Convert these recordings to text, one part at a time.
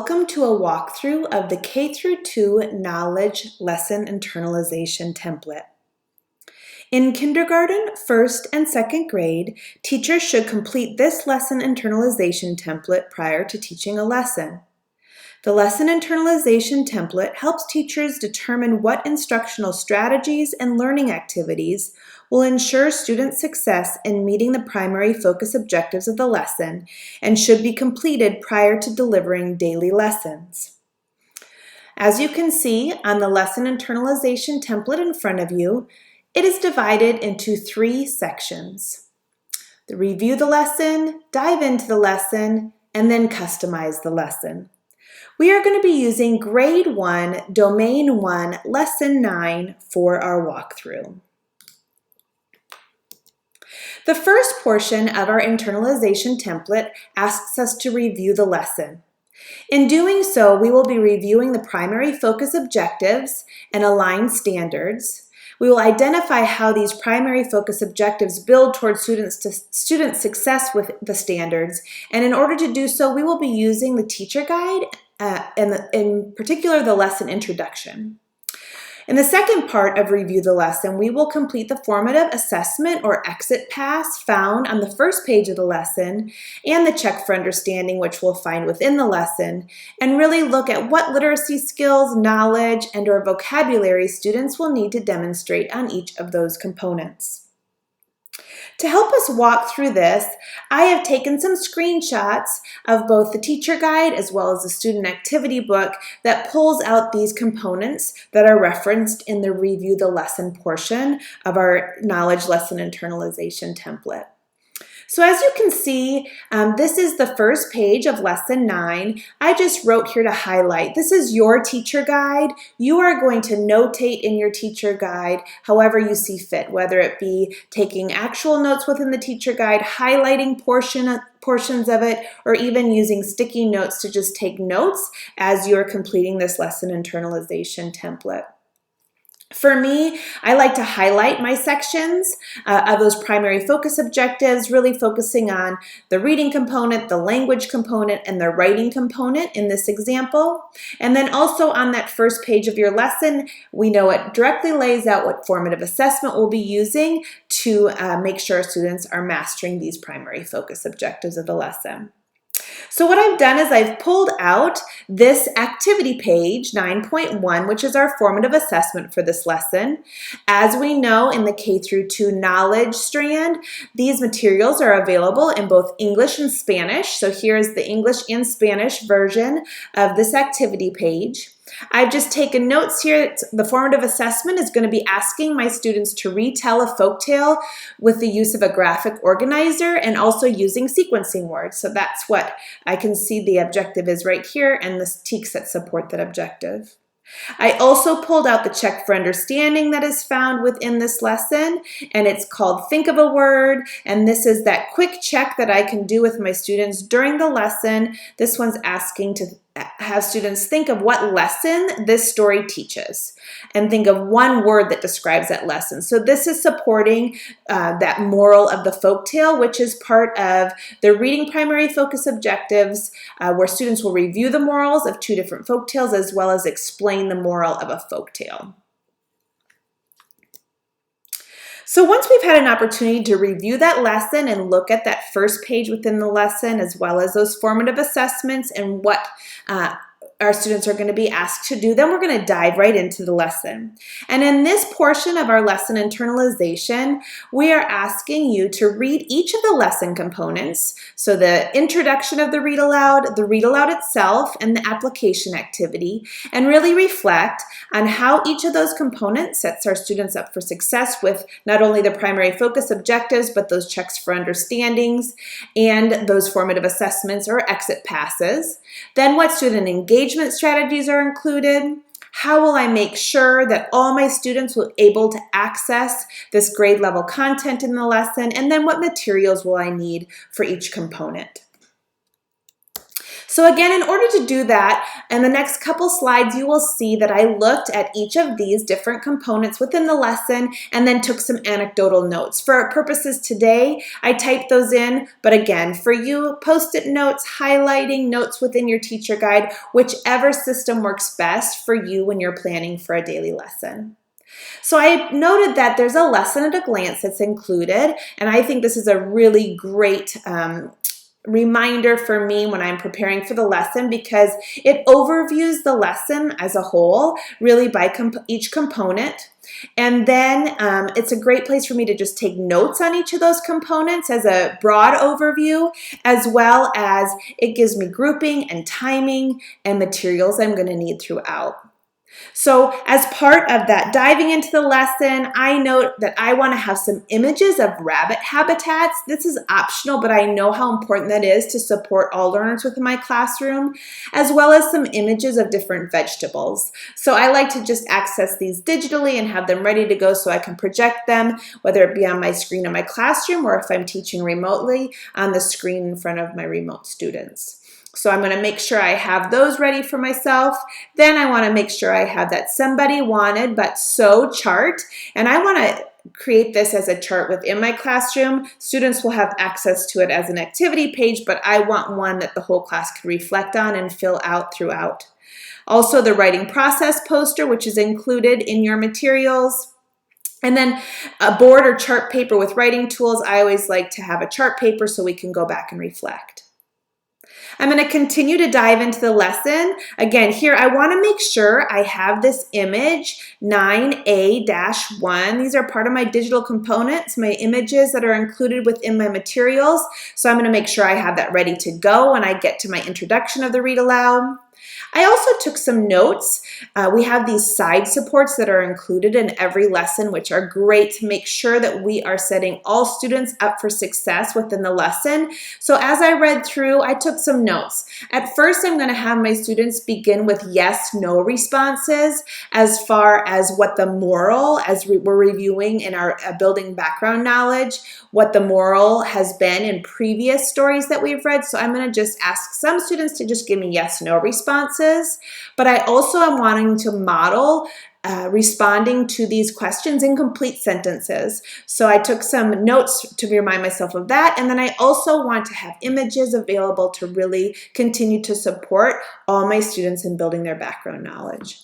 Welcome to a walkthrough of the K-2 Knowlege Lesson Internalization template. In kindergarten, first and second grade, teachers should complete this lesson internalization template prior to teaching a lesson. The lesson internalization template helps teachers determine what instructional strategies and learning activities will ensure student success in meeting the primary focus objectives of the lesson and should be completed prior to delivering daily lessons. As you can see on the lesson internalization template in front of you, it is divided into 3 sections: the review the lesson, dive into the lesson, and then customize the lesson. We are going to be using Grade 1, Domain 1, Lesson 9 for our walkthrough. The first portion of our internalization template asks us to review the lesson. In doing so, we will be reviewing the primary focus objectives and aligned standards. We will identify how these primary focus objectives build towards student success with the standards, and in order to do so, we will be using the teacher guide, in particular the lesson introduction. In the second part of Review the Lesson, we will complete the formative assessment or exit pass found on the first page of the lesson and the check for understanding, which we'll find within the lesson, and really look at what literacy skills, knowledge, and/or vocabulary students will need to demonstrate on each of those components. To help us walk through this, I have taken some screenshots of both the teacher guide as well as the student activity book that pulls out these components that are referenced in the Review the Lesson portion of our Knowledge Lesson Internalization template. So as you can see, this is the first page of Lesson 9. I just wrote here to highlight. This is your teacher guide. You are going to notate in your teacher guide however you see fit, whether it be taking actual notes within the teacher guide, highlighting portions of it, or even using sticky notes to just take notes as you're completing this lesson internalization template. For me, I like to highlight my sections of those primary focus objectives, really focusing on the reading component, the language component, and the writing component in this example. And then also on that first page of your lesson, we know it directly lays out what formative assessment we'll be using to make sure students are mastering these primary focus objectives of the lesson. So what I've done is I've pulled out this activity page, 9.1, which is our formative assessment for this lesson. As we know in the K-2 Knowledge strand, these materials are available in both English and Spanish. So here's the English and Spanish version of this activity page. I've just taken notes here. The formative assessment is going to be asking my students to retell a folktale with the use of a graphic organizer and also using sequencing words. So that's what I can see the objective is right here and the teaks that support that objective. I also pulled out the check for understanding that is found within this lesson, and it's called Think of a Word, and this is that quick check that I can do with my students during the lesson. This one's asking to have students think of what lesson this story teaches and think of one word that describes that lesson. So this is supporting that moral of the folktale, which is part of the reading primary focus objectives, where students will review the morals of 2 different folktales as well as explain the moral of a folktale. So once we've had an opportunity to review that lesson and look at that first page within the lesson, as well as those formative assessments and what our students are going to be asked to do, then we're going to dive right into the lesson. And in this portion of our lesson internalization, we are asking you to read each of the lesson components. So the introduction of the read aloud itself, and the application activity, and really reflect on how each of those components sets our students up for success with not only the primary focus objectives, but those checks for understandings and those formative assessments or exit passes. Then what student engagement strategies are included. How will I make sure that all my students will be able to access this grade level content in the lesson? And then what materials will I need for each component? So So again, in order to do that, in the next couple slides, you will see that I looked at each of these different components within the lesson and then took some anecdotal notes. For our purposes today, I typed those in, but again, for you, post-it notes, highlighting notes within your teacher guide, whichever system works best for you when you're planning for a daily lesson. So I noted that there's a lesson at a glance that's included, and I think this is a really great reminder for me when I'm preparing for the lesson because it overviews the lesson as a whole, really by each component. And then it's a great place for me to just take notes on each of those components as a broad overview, as well as it gives me grouping and timing and materials I'm going to need throughout. So as part of that, diving into the lesson, I note that I want to have some images of rabbit habitats. This is optional, but I know how important that is to support all learners within my classroom, as well as some images of different vegetables. So I like to just access these digitally and have them ready to go so I can project them, whether it be on my screen in my classroom or if I'm teaching remotely on the screen in front of my remote students. So I'm going to make sure I have those ready for myself. Then I want to make sure I have that somebody wanted but so chart. And I want to create this as a chart within my classroom. Students will have access to it as an activity page, but I want one that the whole class could reflect on and fill out throughout. Also the writing process poster, which is included in your materials. And then a board or chart paper with writing tools. I always like to have a chart paper so we can go back and reflect. I'm going to continue to dive into the lesson. Again, here I want to make sure I have this image 9A-1. These are part of my digital components, my images that are included within my materials. So I'm going to make sure I have that ready to go when I get to my introduction of the read aloud. I also took some notes. We have these side supports that are included in every lesson, which are great to make sure that we are setting all students up for success within the lesson. So as I read through, I took some notes. At first, I'm going to have my students begin with yes, no responses as far as what the moral, as we're reviewing in our building background knowledge, what the moral has been in previous stories that we've read. So I'm going to just ask some students to just give me yes, no responses. But I also am wanting to model responding to these questions in complete sentences. So I took some notes to remind myself of that. And then I also want to have images available to really continue to support all my students in building their background knowledge.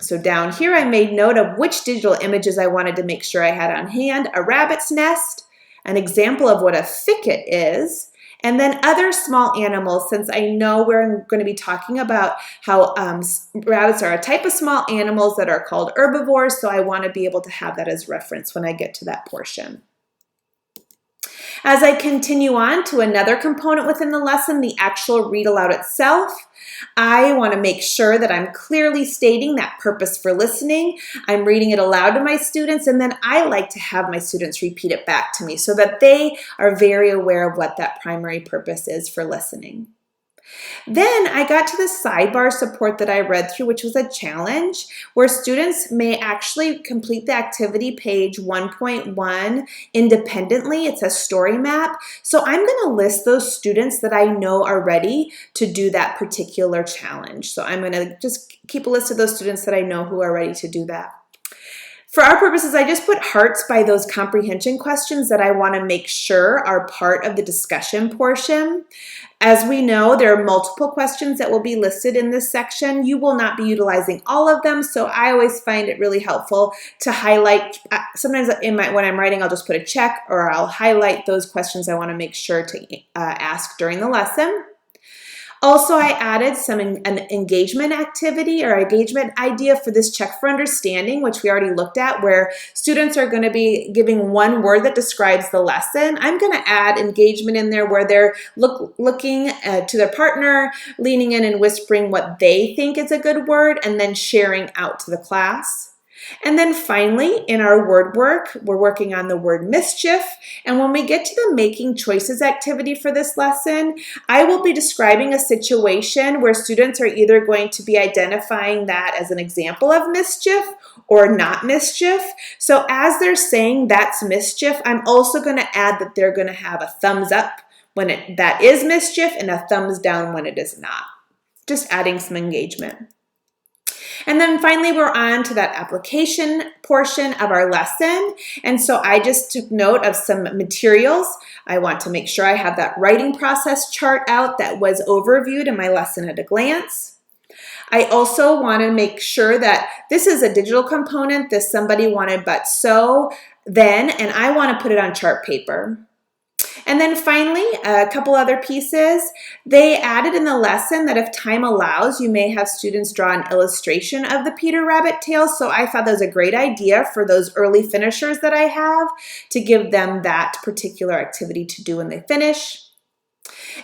So down here, I made note of which digital images I wanted to make sure I had on hand: a rabbit's nest, an example of what a thicket is, and then other small animals, since I know we're going to be talking about how rabbits are a type of small animals that are called herbivores, so I want to be able to have that as reference when I get to that portion. As I continue on to another component within the lesson, the actual read aloud itself, I want to make sure that I'm clearly stating that purpose for listening. I'm reading it aloud to my students, and then I like to have my students repeat it back to me so that they are very aware of what that primary purpose is for listening. Then I got to the sidebar support that I read through, which was a challenge where students may actually complete the activity page 1.1 independently. It's a story map. So I'm going to list those students that I know are ready to do that particular challenge. So I'm going to just keep a list of those students that I know who are ready to do that. For our purposes, I just put hearts by those comprehension questions that I want to make sure are part of the discussion portion. As we know, there are multiple questions that will be listed in this section. You will not be utilizing all of them, so I always find it really helpful to highlight. Sometimes when I'm writing, I'll just put a check, or I'll highlight those questions I want to make sure to ask during the lesson. Also, I added an engagement activity or engagement idea for this check for understanding, which we already looked at, where students are going to be giving one word that describes the lesson. I'm going to add engagement in there where they're looking to their partner, leaning in and whispering what they think is a good word, and then sharing out to the class. And then finally, in our word work, we're working on the word mischief. And when we get to the making choices activity for this lesson, I will be describing a situation where students are either going to be identifying that as an example of mischief or not mischief. So as they're saying that's mischief, I'm also going to add that they're going to have a thumbs up when that is mischief and a thumbs down when it is not. just adding some engagement. And then finally, we're on to that application portion of our lesson. And so I just took note of some materials. I want to make sure I have that writing process chart out that was overviewed in my lesson at a glance. I also want to make sure that this is a digital component. This somebody wanted but so then, and I want to put it on chart paper. And then finally, a couple other pieces. They added in the lesson that if time allows, you may have students draw an illustration of the Peter Rabbit tail. So I thought that was a great idea for those early finishers that I have to give them that particular activity to do when they finish.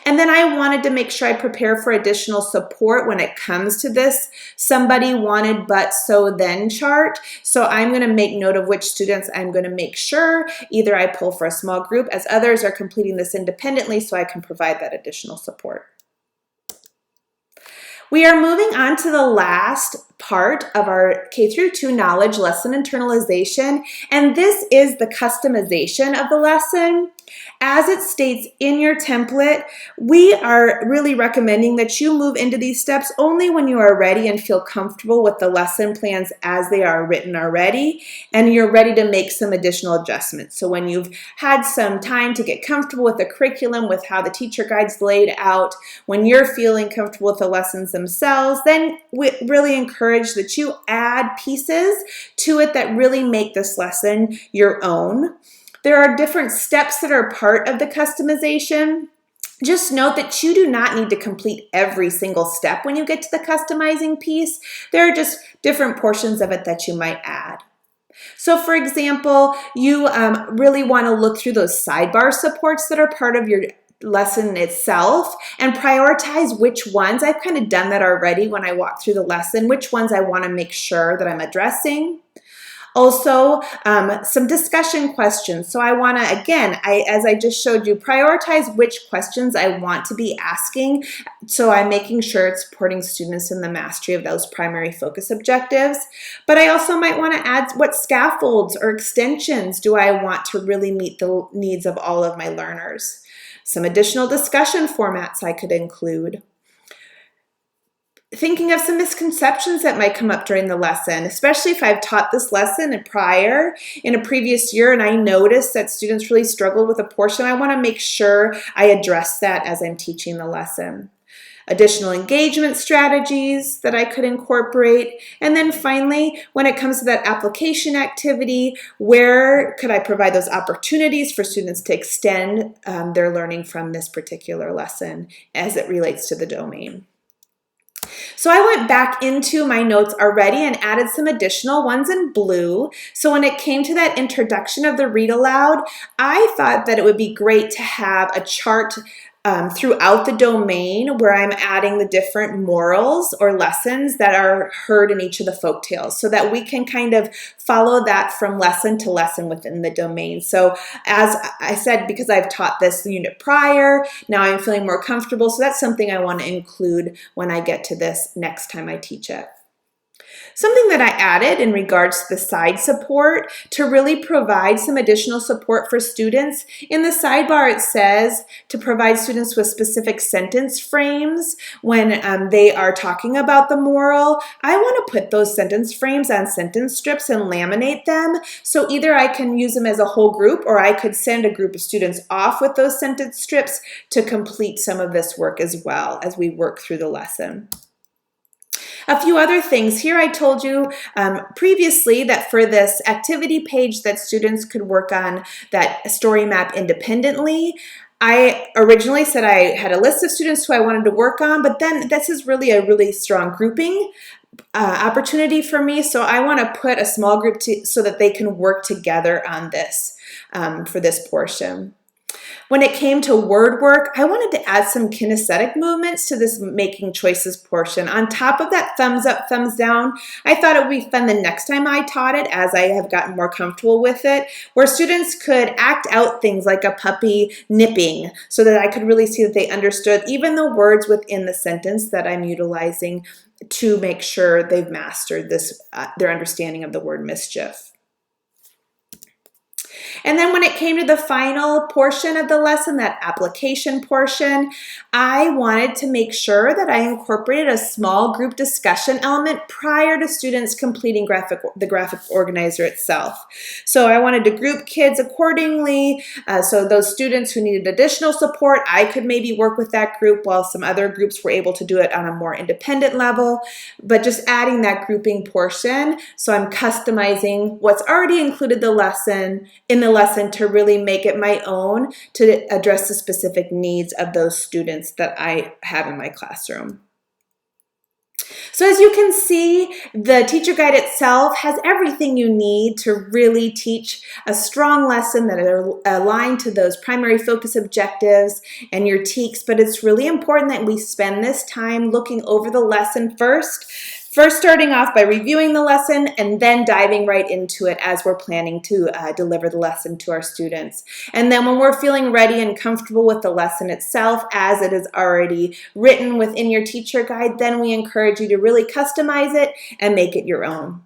And then I wanted to make sure I prepare for additional support when it comes to this somebody wanted but so then chart. So I'm going to make note of which students I'm going to make sure either I pull for a small group as others are completing this independently so I can provide that additional support. We are moving on to the last part of our K-2 Knowledge Lesson Internalization, and this is the customization of the lesson. As it states in your template, we are really recommending that you move into these steps only when you are ready and feel comfortable with the lesson plans as they are written already, and you're ready to make some additional adjustments. So when you've had some time to get comfortable with the curriculum, with how the teacher guide's laid out, when you're feeling comfortable with the lessons themselves, then we really encourage that you add pieces to it that really make this lesson your own. There are different steps that are part of the customization. Just note that you do not need to complete every single step when you get to the customizing piece. There are just different portions of it that you might add. So for example, you really want to look through those sidebar supports that are part of your lesson itself and prioritize which ones. I've kind of done that already when I walk through the lesson, which ones I want to make sure that I'm addressing. Also, some discussion questions. So I want to, again, as I just showed you, prioritize which questions I want to be asking. So I'm making sure it's supporting students in the mastery of those primary focus objectives. But I also might want to add what scaffolds or extensions do I want to really meet the needs of all of my learners. Some additional discussion formats I could include. Thinking of some misconceptions that might come up during the lesson, especially if I've taught this lesson in a previous year and I noticed that students really struggled with a portion, I want to make sure I address that as I'm teaching the lesson. Additional engagement strategies that I could incorporate. And then finally, when it comes to that application activity, where could I provide those opportunities for students to extend their learning from this particular lesson as it relates to the domain? So I went back into my notes already and added some additional ones in blue. So when it came to that introduction of the read aloud, I thought that it would be great to have a chart throughout the domain where I'm adding the different morals or lessons that are heard in each of the folktales so that we can kind of follow that from lesson to lesson within the domain. So as I said, because I've taught this unit prior, now I'm feeling more comfortable. So that's something I want to include when I get to this next time I teach it. Something that I added in regards to the side support to really provide some additional support for students. In the sidebar, it says to provide students with specific sentence frames when they are talking about the moral. I want to put those sentence frames on sentence strips and laminate them. So either I can use them as a whole group or I could send a group of students off with those sentence strips to complete some of this work as well as we work through the lesson. A few other things here. I told you previously that for this activity page that students could work on that story map independently. I originally said I had a list of students who I wanted to work on, but then this is really a really strong grouping opportunity for me. So I want to put a small group so that they can work together on this for this portion. When it came to word work, I wanted to add some kinesthetic movements to this making choices portion. On top of that thumbs up, thumbs down, I thought it would be fun the next time I taught it as I have gotten more comfortable with it, where students could act out things like a puppy nipping so that I could really see that they understood even the words within the sentence that I'm utilizing to make sure they've mastered this, their understanding of the word mischief. And then when it came to the final portion of the lesson, that application portion, I wanted to make sure that I incorporated a small group discussion element prior to students completing the graphic organizer itself. So I wanted to group kids accordingly. So those students who needed additional support, I could maybe work with that group while some other groups were able to do it on a more independent level. But just adding that grouping portion, so I'm customizing what's already included in the lesson to really make it my own to address the specific needs of those students that I have in my classroom. So as you can see, the teacher guide itself has everything you need to really teach a strong lesson that are aligned to those primary focus objectives and your TEKS, but it's really important that we spend this time looking over the lesson first starting off by reviewing the lesson and then diving right into it as we're planning to deliver the lesson to our students. And then when we're feeling ready and comfortable with the lesson itself as it is already written within your teacher guide, then we encourage you to really customize it and make it your own.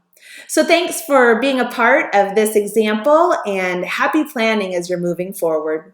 So thanks for being a part of this example, and happy planning as you're moving forward.